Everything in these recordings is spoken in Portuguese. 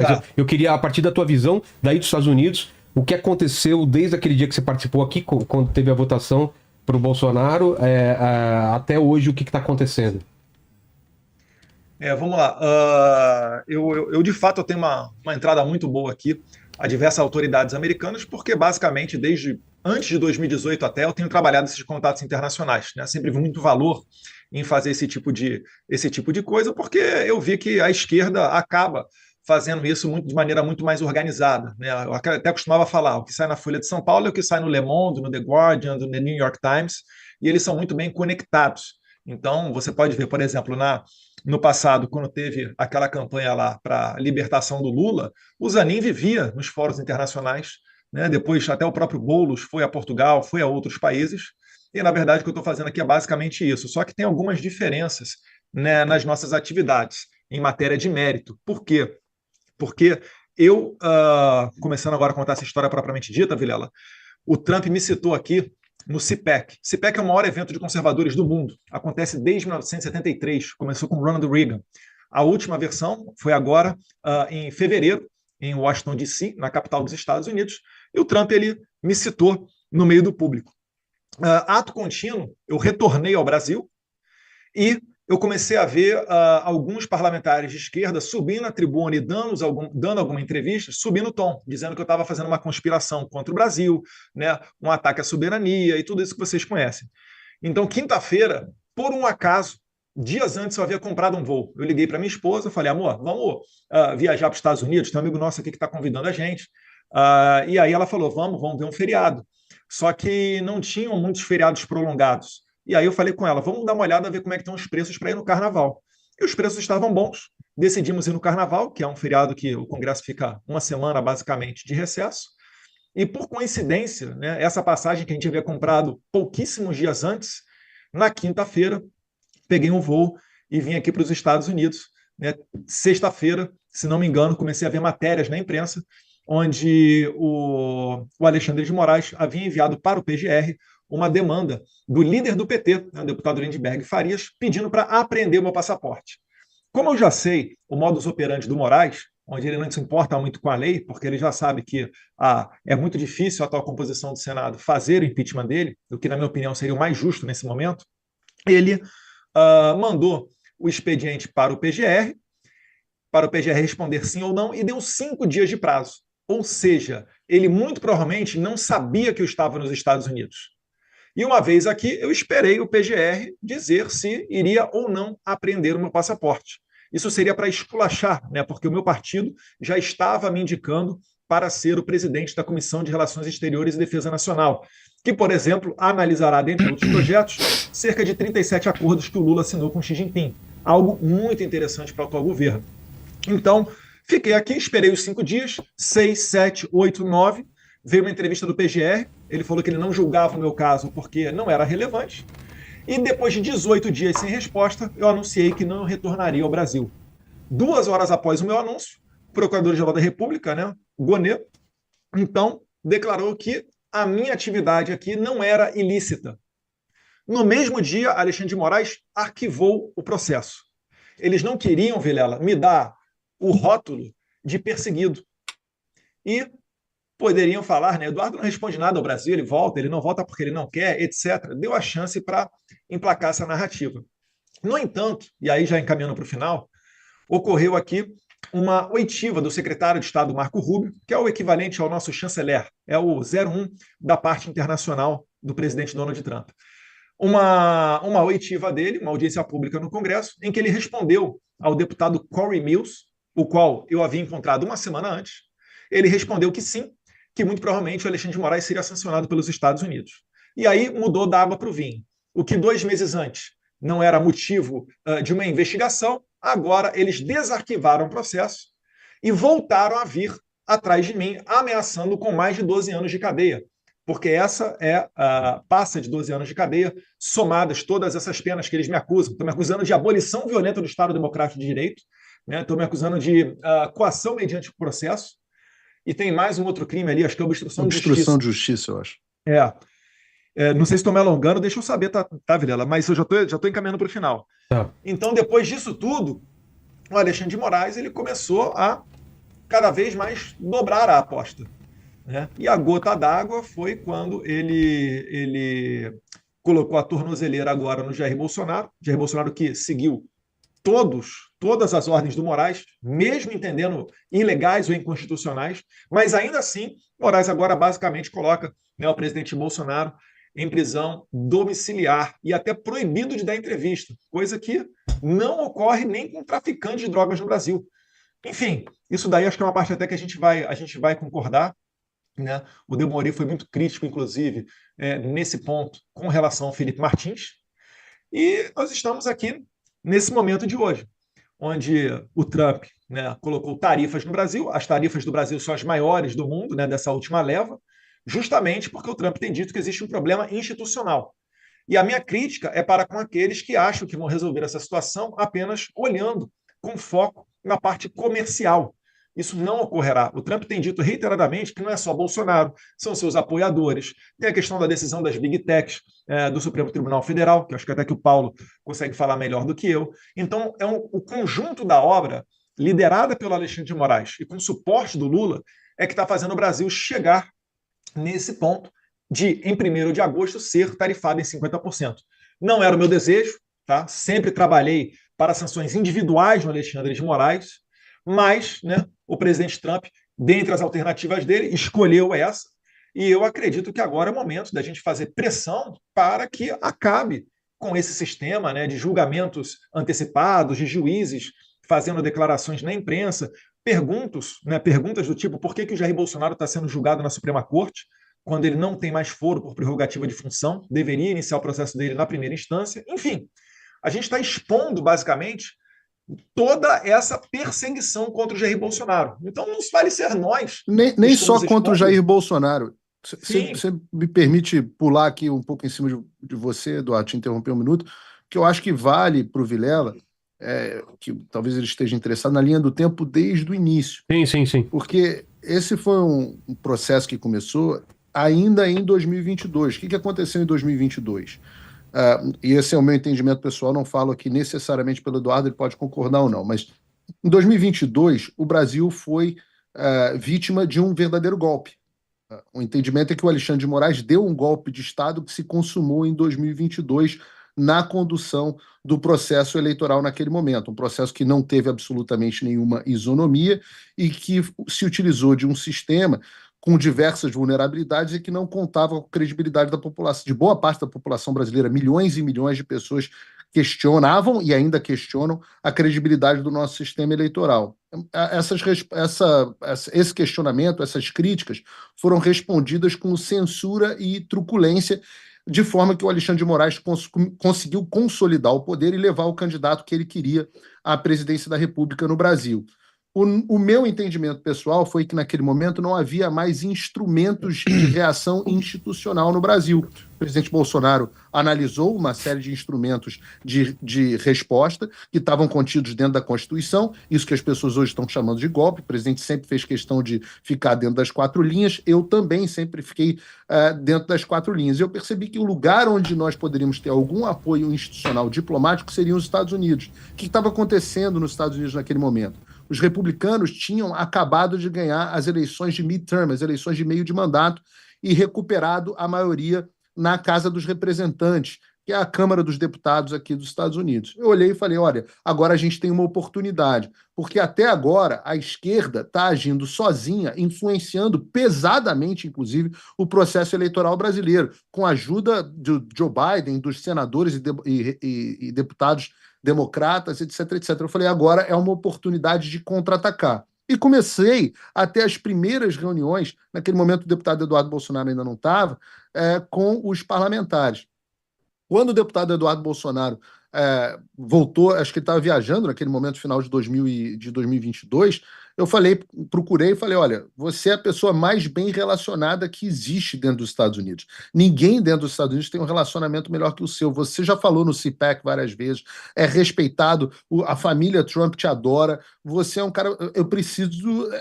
Mas Tá. eu queria, a partir da tua visão, daí dos Estados Unidos, o que aconteceu desde aquele dia que você participou aqui, quando teve a votação para o Bolsonaro, até hoje, o que está acontecendo? Vamos lá. Eu, de fato eu tenho uma entrada muito boa aqui a diversas autoridades americanas, porque basicamente desde antes de 2018 até eu tenho trabalhado esses contatos internacionais, né? Sempre vi muito valor em fazer esse tipo de coisa, porque eu vi que a esquerda acaba fazendo isso de maneira muito mais organizada, né? Eu até costumava falar, o que sai na Folha de São Paulo é o que sai no Le Monde, no The Guardian, no The New York Times, e eles são muito bem conectados. Então, você pode ver, por exemplo, no passado, quando teve aquela campanha lá para a libertação do Lula, o Zanin vivia nos fóruns internacionais, né? Depois até o próprio Boulos foi a Portugal, foi a outros países, e na verdade o que eu estou fazendo aqui é basicamente isso, só que tem algumas diferenças, né, nas nossas atividades em matéria de mérito. Por quê? Porque eu, começando agora a contar essa história propriamente dita, Vilela, o Trump me citou aqui no CPAC. CPAC é o maior evento de conservadores do mundo. Acontece desde 1973, começou com Ronald Reagan. A última versão foi agora em fevereiro, em Washington, D.C., na capital dos Estados Unidos, e o Trump ele me citou no meio do público. Ato contínuo, eu retornei ao Brasil e eu comecei a ver alguns parlamentares de esquerda subindo na tribuna e dando alguma entrevista, subindo o tom, dizendo que eu estava fazendo uma conspiração contra o Brasil, né, um ataque à soberania e tudo isso que vocês conhecem. Então, quinta-feira, por um acaso, dias antes eu havia comprado um voo. Eu liguei para minha esposa, falei, amor, vamos viajar para os Estados Unidos, tem um amigo nosso aqui que está convidando a gente. E aí ela falou, vamos ver um feriado. Só que não tinham muitos feriados prolongados. E aí eu falei com ela, vamos dar uma olhada, ver como é que estão os preços para ir no Carnaval. E os preços estavam bons. Decidimos ir no Carnaval, que é um feriado que o Congresso fica uma semana, basicamente, de recesso. E por coincidência, né, essa passagem que a gente havia comprado pouquíssimos dias antes, na quinta-feira, peguei um voo e vim aqui para os Estados Unidos. Né? Sexta-feira, se não me engano, comecei a ver matérias na imprensa onde o Alexandre de Moraes havia enviado para o PGR uma demanda do líder do PT, né, o deputado Lindbergh Farias, pedindo para apreender o meu passaporte. Como eu já sei o modus operandi do Moraes, onde ele não se importa muito com a lei, porque ele já sabe que é muito difícil a atual composição do Senado fazer o impeachment dele, o que, na minha opinião, seria o mais justo nesse momento, ele mandou o expediente para o PGR responder sim ou não, e deu 5 dias de prazo. Ou seja, ele muito provavelmente não sabia que eu estava nos Estados Unidos. E uma vez aqui, eu esperei o PGR dizer se iria ou não apreender o meu passaporte. Isso seria para esculachar, né, porque o meu partido já estava me indicando para ser o presidente da Comissão de Relações Exteriores e Defesa Nacional, que, por exemplo, analisará, dentre outros projetos, cerca de 37 acordos que o Lula assinou com Xi Jinping. Algo muito interessante para o atual governo. Então, fiquei aqui, esperei os 5 dias, 6, 7, 8, 9, veio uma entrevista do PGR, ele falou que ele não julgava o meu caso porque não era relevante, e depois de 18 dias sem resposta, eu anunciei que não retornaria ao Brasil. 2 horas após o meu anúncio, o Procurador-Geral da República, né, Gonê, então, declarou que a minha atividade aqui não era ilícita. No mesmo dia, Alexandre de Moraes arquivou o processo. Eles não queriam, Vilela, me dar o rótulo de perseguido. E poderiam falar, né? Eduardo não responde nada ao Brasil, ele não volta porque ele não quer, etc. Deu a chance para emplacar essa narrativa. No entanto, e aí já encaminhando para o final, ocorreu aqui uma oitiva do secretário de Estado Marco Rubio, que é o equivalente ao nosso chanceler, é o 01 da parte internacional do presidente Donald Trump. Uma oitiva dele, uma audiência pública no Congresso, em que ele respondeu ao deputado Corey Mills, o qual eu havia encontrado uma semana antes. Ele respondeu que sim, que muito provavelmente o Alexandre de Moraes seria sancionado pelos Estados Unidos. E aí mudou da água para o vinho. O que 2 meses antes não era motivo de uma investigação, agora eles desarquivaram o processo e voltaram a vir atrás de mim, ameaçando com mais de 12 anos de cadeia. Porque essa passa de 12 anos de cadeia, somadas todas essas penas que eles me acusam. Estão me acusando de abolição violenta do Estado Democrático de Direito, né? Estão me acusando de coação mediante processo, e tem mais um outro crime ali, acho que é obstrução de justiça. Obstrução de justiça, eu acho. Não sei se estou me alongando, deixa eu saber, tá, Vilela? Mas eu já estou encaminhando para o final. Tá. Então, depois disso tudo, o Alexandre de Moraes ele começou a cada vez mais dobrar a aposta, né? E a gota d'água foi quando ele colocou a tornozeleira agora no Jair Bolsonaro que seguiu todas as ordens do Moraes, mesmo entendendo ilegais ou inconstitucionais, mas ainda assim, Moraes agora basicamente coloca, né, o presidente Bolsonaro em prisão domiciliar e até proibido de dar entrevista, coisa que não ocorre nem com traficantes de drogas no Brasil. Enfim, isso daí acho que é uma parte até que a gente vai concordar, né? O Delmori foi muito crítico, inclusive, nesse ponto, com relação ao Felipe Martins. E nós estamos aqui nesse momento de hoje, onde o Trump, né, colocou tarifas no Brasil. As tarifas do Brasil são as maiores do mundo, né, dessa última leva, justamente porque o Trump tem dito que existe um problema institucional. E a minha crítica é para com aqueles que acham que vão resolver essa situação apenas olhando com foco na parte comercial. Isso não ocorrerá. O Trump tem dito reiteradamente que não é só Bolsonaro, são seus apoiadores. Tem a questão da decisão das Big Techs do Supremo Tribunal Federal, que eu acho que até que o Paulo consegue falar melhor do que eu. Então, o conjunto da obra, liderada pelo Alexandre de Moraes e com suporte do Lula, é que está fazendo o Brasil chegar nesse ponto de, em 1º de agosto, ser tarifado em 50%. Não era o meu desejo, tá? Sempre trabalhei para sanções individuais no Alexandre de Moraes, mas, né, o presidente Trump, dentre as alternativas dele, escolheu essa, e eu acredito que agora é o momento da gente fazer pressão para que acabe com esse sistema, né, de julgamentos antecipados, de juízes fazendo declarações na imprensa, perguntas do tipo por que o Jair Bolsonaro está sendo julgado na Suprema Corte, quando ele não tem mais foro por prerrogativa de função, deveria iniciar o processo dele na primeira instância. Enfim, a gente está expondo, basicamente, toda essa perseguição contra o Jair Bolsonaro. Então, não vale ser nós. Nem só contra o Jair Bolsonaro. Você me permite pular aqui um pouco em cima de você, Eduardo, te interromper um minuto, que eu acho que vale para o Vilela, que talvez ele esteja interessado na linha do tempo desde o início. Sim. Porque esse foi um processo que começou ainda em 2022. O que aconteceu em 2022? E esse é o meu entendimento pessoal, não falo aqui necessariamente pelo Eduardo, ele pode concordar ou não, mas em 2022 o Brasil foi vítima de um verdadeiro golpe. O entendimento é que o Alexandre de Moraes deu um golpe de Estado que se consumou em 2022 na condução do processo eleitoral naquele momento, um processo que não teve absolutamente nenhuma isonomia e que se utilizou de um sistema com diversas vulnerabilidades e que não contava com a credibilidade da população, de boa parte da população brasileira. Milhões e milhões de pessoas questionavam e ainda questionam a credibilidade do nosso sistema eleitoral. Esse questionamento, essas críticas foram respondidas com censura e truculência, de forma que o Alexandre de Moraes conseguiu consolidar o poder e levar o candidato que ele queria à presidência da República no Brasil. O meu entendimento pessoal foi que naquele momento não havia mais instrumentos de reação institucional no Brasil. O presidente Bolsonaro analisou uma série de instrumentos de resposta que estavam contidos dentro da Constituição, isso que as pessoas hoje estão chamando de golpe. O presidente sempre fez questão de ficar dentro das 4 linhas, eu também sempre fiquei dentro das 4 linhas. Eu percebi que o lugar onde nós poderíamos ter algum apoio institucional diplomático seriam os Estados Unidos. O que estava acontecendo nos Estados Unidos naquele momento? Os republicanos tinham acabado de ganhar as eleições de midterm, as eleições de meio de mandato, e recuperado a maioria na Casa dos Representantes, que é a Câmara dos Deputados aqui dos Estados Unidos. Eu olhei e falei, olha, agora a gente tem uma oportunidade, porque até agora a esquerda está agindo sozinha, influenciando pesadamente, inclusive, o processo eleitoral brasileiro, com a ajuda do Joe Biden, dos senadores e deputados democratas, etc, etc. Eu falei, agora é uma oportunidade de contra-atacar. E comecei a ter as primeiras reuniões, naquele momento o deputado Eduardo Bolsonaro ainda não estava, com os parlamentares. Quando o deputado Eduardo Bolsonaro voltou, acho que ele estava viajando naquele momento final de 2022, eu procurei e falei, olha, você é a pessoa mais bem relacionada que existe dentro dos Estados Unidos. Ninguém dentro dos Estados Unidos tem um relacionamento melhor que o seu. Você já falou no CPAC várias vezes, é respeitado, a família Trump te adora, você é um cara,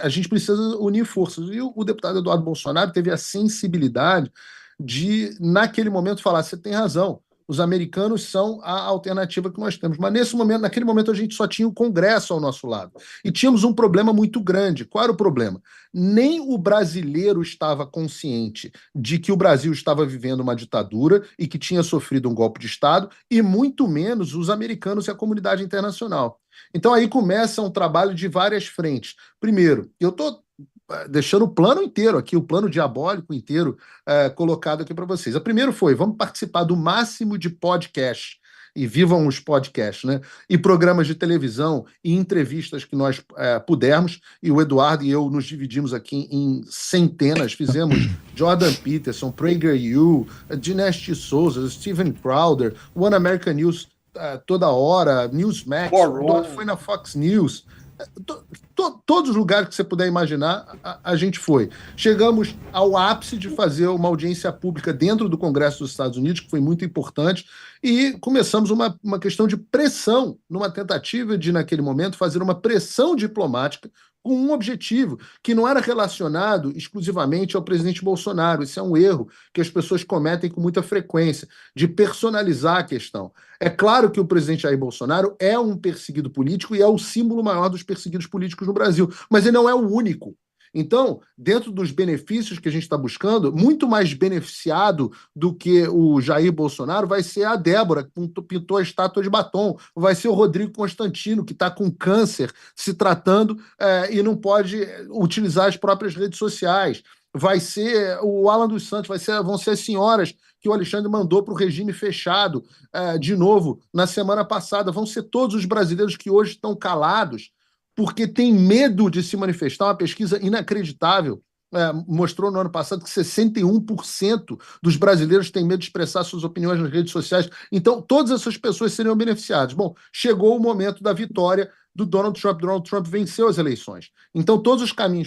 a gente precisa unir forças. E o deputado Eduardo Bolsonaro teve a sensibilidade de, naquele momento, falar, você tem razão, Os americanos são a alternativa que nós temos. Mas nesse momento, naquele momento, a gente só tinha o Congresso ao nosso lado. E tínhamos um problema muito grande. Qual era o problema? Nem o brasileiro estava consciente de que o Brasil estava vivendo uma ditadura e que tinha sofrido um golpe de Estado, e muito menos os americanos e a comunidade internacional. Então aí começa um trabalho de várias frentes. Primeiro, eu estou deixando o plano inteiro aqui, o plano diabólico inteiro colocado aqui para vocês. A primeiro foi, vamos participar do máximo de podcasts, e vivam os podcasts, né? E programas de televisão e entrevistas que nós pudermos, e o Eduardo e eu nos dividimos aqui em centenas, fizemos Jordan Peterson, PragerU, Dinesh Souza, Steven Crowder, One American News toda hora, Newsmax, foi na Fox News, todos os lugares que você puder imaginar, a gente foi. Chegamos ao ápice de fazer uma audiência pública dentro do Congresso dos Estados Unidos, que foi muito importante, e começamos uma questão de pressão, numa tentativa de, naquele momento, fazer uma pressão diplomática com um objetivo, que não era relacionado exclusivamente ao presidente Bolsonaro. Isso é um erro que as pessoas cometem com muita frequência, de personalizar a questão. É claro que o presidente Jair Bolsonaro é um perseguido político e é o símbolo maior dos perseguidos políticos no Brasil, mas ele não é o único. Então, dentro dos benefícios que a gente está buscando, muito mais beneficiado do que o Jair Bolsonaro vai ser a Débora, que pintou a estátua de batom, vai ser o Rodrigo Constantino, que está com câncer, se tratando e não pode utilizar as próprias redes sociais. Vai ser o Alan dos Santos, vão ser as senhoras que o Alexandre mandou para o regime fechado de novo na semana passada. Vão ser todos os brasileiros que hoje estão calados porque tem medo de se manifestar. Uma pesquisa inacreditável mostrou no ano passado que 61% dos brasileiros têm medo de expressar suas opiniões nas redes sociais. Então, todas essas pessoas seriam beneficiadas. Bom, chegou o momento da vitória do Donald Trump. Donald Trump venceu as eleições. Então, todos os caminhos que